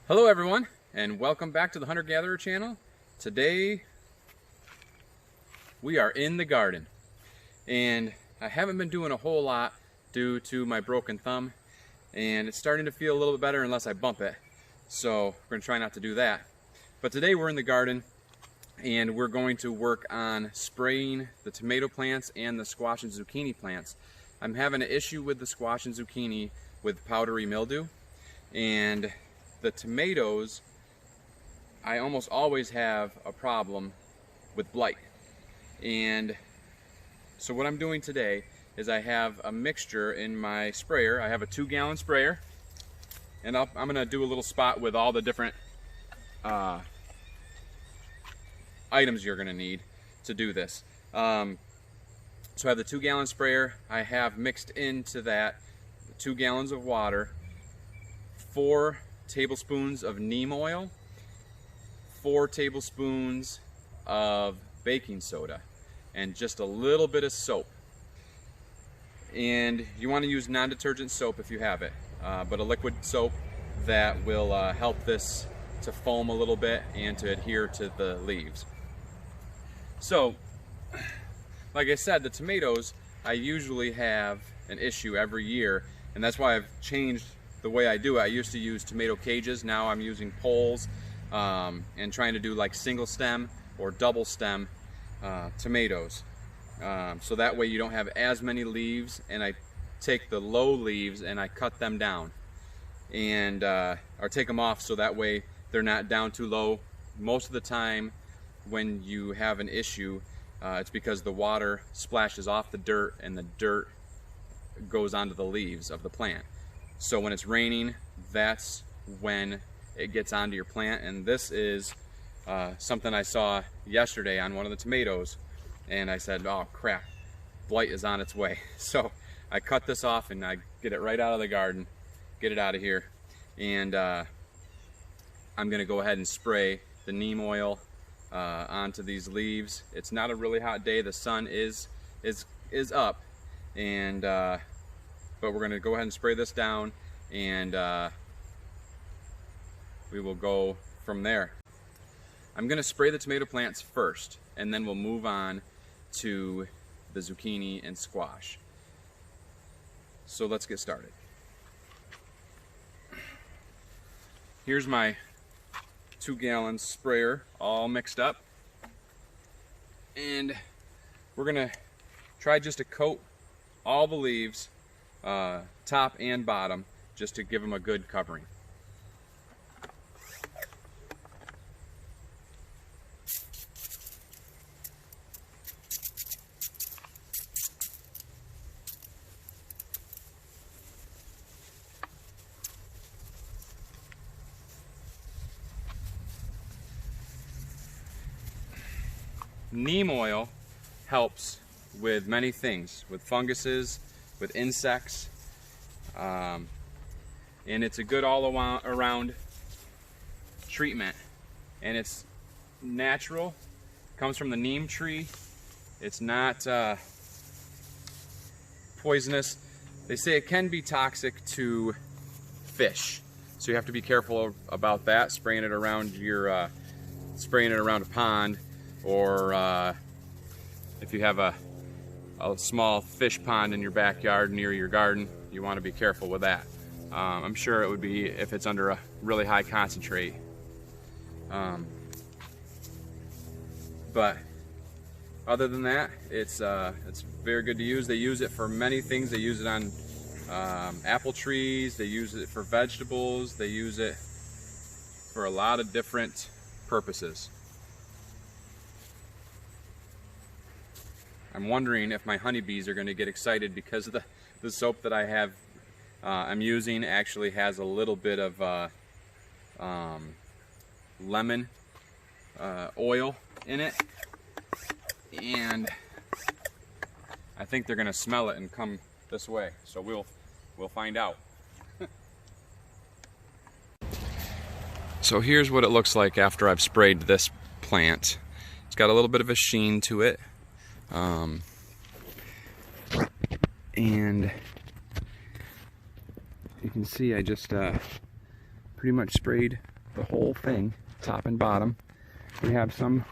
Hello everyone, and welcome back to the Hunter Gatherer channel. Today we are in the garden, and I haven't been doing a whole lot due to my broken thumb, and it's starting to feel a little bit better unless I bump it, so we're going to try not to do that. But today we're in the garden and we're going to work on spraying the tomato plants and the squash and zucchini plants. I'm having an issue with the squash and zucchini with powdery mildew, and the tomatoes, I almost always have a problem with blight. And so what I'm doing today is I have a mixture in my sprayer. I have a 2-gallon sprayer, and I'm going to do a little spot with all the different items you're going to need to do this. So I have the 2-gallon sprayer. I have mixed into that 2 gallons of water, 4 tablespoons of neem oil, 4 tablespoons of baking soda, and just a little bit of soap. And you want to use non-detergent soap if you have it, but a liquid soap that will help this to foam a little bit and to adhere to the leaves. So, like I said, the tomatoes, I usually have an issue every year, and that's why I've changed the way I do it. I used to use tomato cages. Now I'm using poles and trying to do like single stem or double stem tomatoes. So that way you don't have as many leaves, and I take the low leaves and I cut them down, and or take them off so that way they're not down too low. Most of the time when you have an issue, it's because the water splashes off the dirt and the dirt goes onto the leaves of the plant. So when it's raining, that's when it gets onto your plant. And this is something I saw yesterday on one of the tomatoes, and I said, oh crap, blight is on its way. So I cut this off and I get it right out of the garden, get it out of here, and I'm gonna go ahead and spray the neem oil onto these leaves. It's not a really hot day, the sun is up, and but we're gonna go ahead and spray this down, and we will go from there. I'm gonna spray the tomato plants first, and then we'll move on to the zucchini and squash. So let's get started. Here's my 2-gallon sprayer all mixed up, and we're gonna try just to coat all the leaves, top and bottom, just to give them a good covering. Neem oil helps with many things, with funguses, with insects, and it's a good all-around treatment, and it's natural, comes from the neem tree. It's not poisonous. They say it can be toxic to fish, so you have to be careful about that, spraying it around your spraying it around a pond, or if you have a small fish pond in your backyard near your garden, you want to be careful with that. I'm sure it would be if it's under a really high concentrate. But other than that, it's very good to use. They use it for many things. They use it on apple trees, they use it for vegetables, they use it for a lot of different purposes. I'm wondering if my honeybees are going to get excited because the soap that I have I'm using actually has a little bit of lemon oil in it, and I think they're going to smell it and come this way, so we'll find out. So here's what it looks like after I've sprayed this plant. It's got a little bit of a sheen to it. And you can see I just pretty much sprayed the whole thing, top and bottom. We have some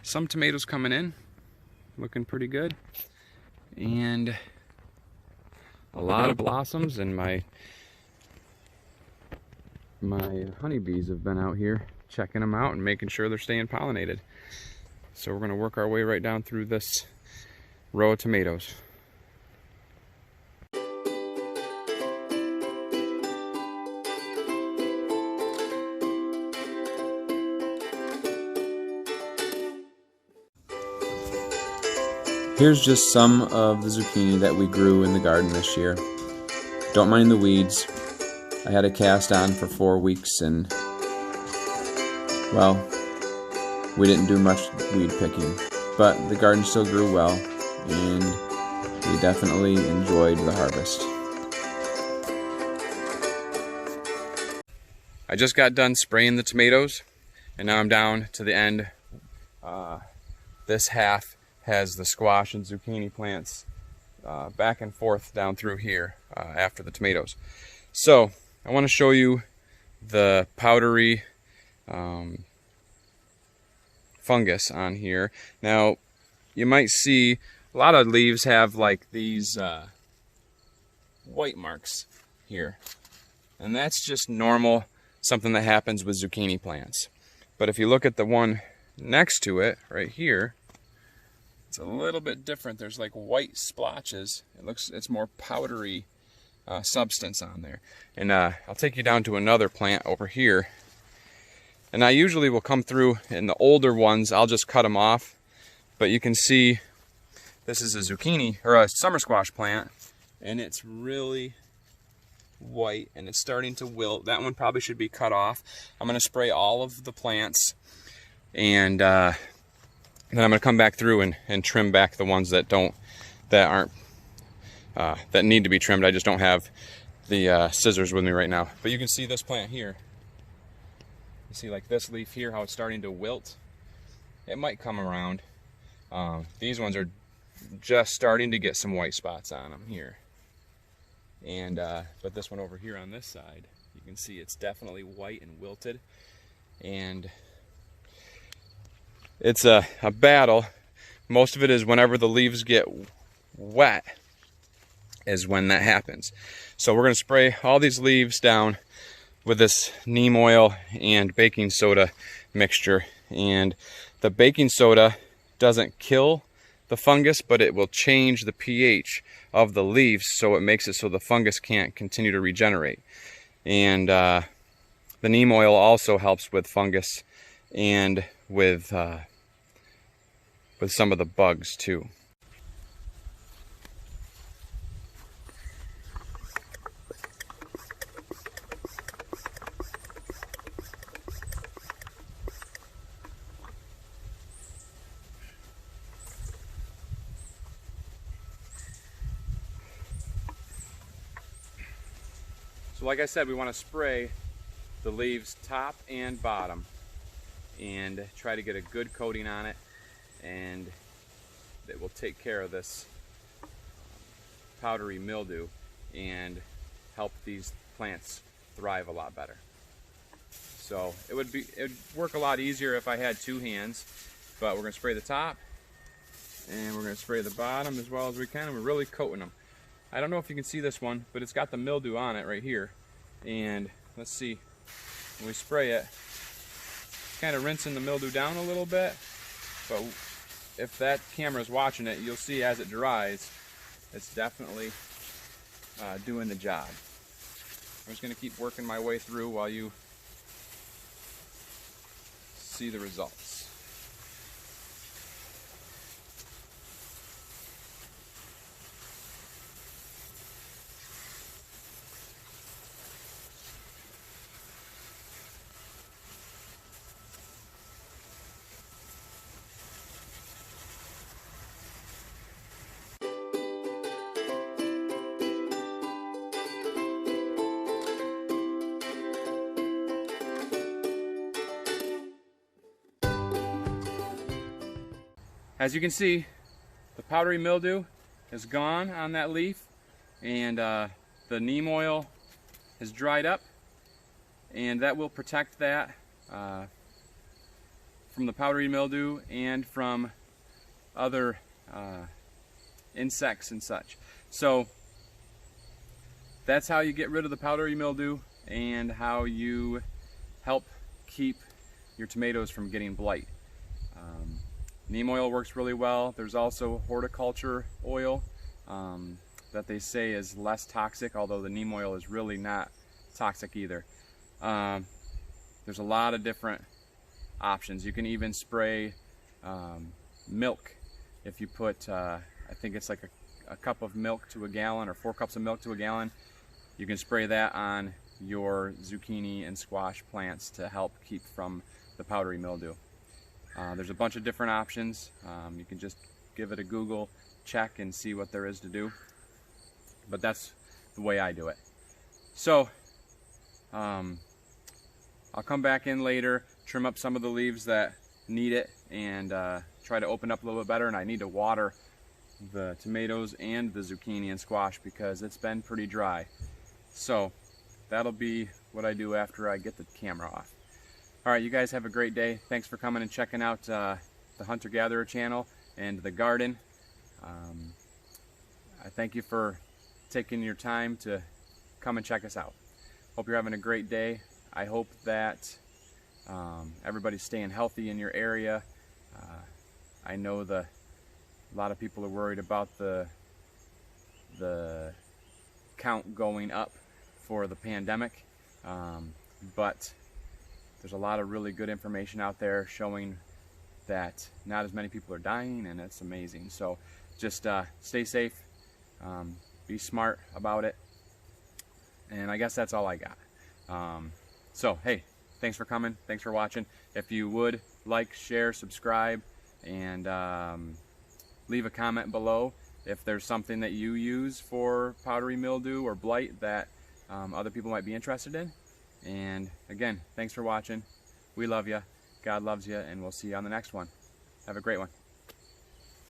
tomatoes coming in, looking pretty good, and a lot of blossoms, and my honeybees have been out here checking them out and making sure they're staying pollinated. So we're going to work our way right down through this row of tomatoes. Here's just some of the zucchini that we grew in the garden this year. Don't mind the weeds. I had a cast on for 4 weeks and, well, we didn't do much weed picking. But the garden still grew well, and we definitely enjoyed the harvest. I just got done spraying the tomatoes, and now I'm down to the end. This half has the squash and zucchini plants back and forth down through here after the tomatoes. So I want to show you the powdery fungus on here. Now you might see a lot of leaves have like these white marks here, and that's just normal, something that happens with zucchini plants. But if you look at the one next to it right here, it's a little bit different. There's like white splotches. It's more powdery substance on there. And I'll take you down to another plant over here. And I usually will come through in the older ones. I'll just cut them off. But you can see this is a zucchini or a summer squash plant, and it's really white and it's starting to wilt. That one probably should be cut off. I'm going to spray all of the plants, and then I'm going to come back through and trim back the ones that need to be trimmed. I just don't have the scissors with me right now. But you can see this plant here. You see like this leaf here, how it's starting to wilt. It might come around. These ones are just starting to get some white spots on them here. And but this one over here on this side, you can see it's definitely white and wilted. And it's a battle. Most of it is whenever the leaves get wet is when that happens. So we're going to spray all these leaves down with this neem oil and baking soda mixture. And the baking soda doesn't kill the fungus, but it will change the pH of the leaves, so it makes it so the fungus can't continue to regenerate. And the neem oil also helps with fungus and with some of the bugs too. So like I said, we want to spray the leaves top and bottom and try to get a good coating on it, and it will take care of this powdery mildew and help these plants thrive a lot better. So it would work a lot easier if I had 2 hands, but we're going to spray the top and we're going to spray the bottom as well as we can, and we're really coating them. I don't know if you can see this one, but it's got the mildew on it right here. And let's see, when we spray it, kind of rinsing the mildew down a little bit, but if that camera is watching it, you'll see as it dries, it's definitely doing the job. I'm just going to keep working my way through while you see the results. As you can see, the powdery mildew is gone on that leaf, and the neem oil has dried up, and that will protect that from the powdery mildew and from other insects and such. So that's how you get rid of the powdery mildew and how you help keep your tomatoes from getting blight. Neem oil works really well. There's also horticulture oil that they say is less toxic, although the neem oil is really not toxic either. There's a lot of different options. You can even spray milk. If you put, I think it's like a cup of milk to a gallon, or 4 cups of milk to a gallon, you can spray that on your zucchini and squash plants to help keep from the powdery mildew. There's a bunch of different options. You can just give it a Google check and see what there is to do. But that's the way I do it. So I'll come back in later, trim up some of the leaves that need it, and try to open up a little bit better. And I need to water the tomatoes and the zucchini and squash because it's been pretty dry. So that'll be what I do after I get the camera off. All right, you guys have a great day. Thanks for coming and checking out the Hunter-Gatherer channel and the garden. I thank you for taking your time to come and check us out. Hope you're having a great day. I hope that everybody's staying healthy in your area. I know a lot of people are worried about the count going up for the pandemic, but there's a lot of really good information out there showing that not as many people are dying, and it's amazing. So just stay safe, be smart about it, and I guess that's all I got. So hey, thanks for coming, thanks for watching. If you would like, share, subscribe, and leave a comment below if there's something that you use for powdery mildew or blight that other people might be interested in. And again, thanks for watching. We love you, God loves you, and we'll see you on the next one. Have a great one.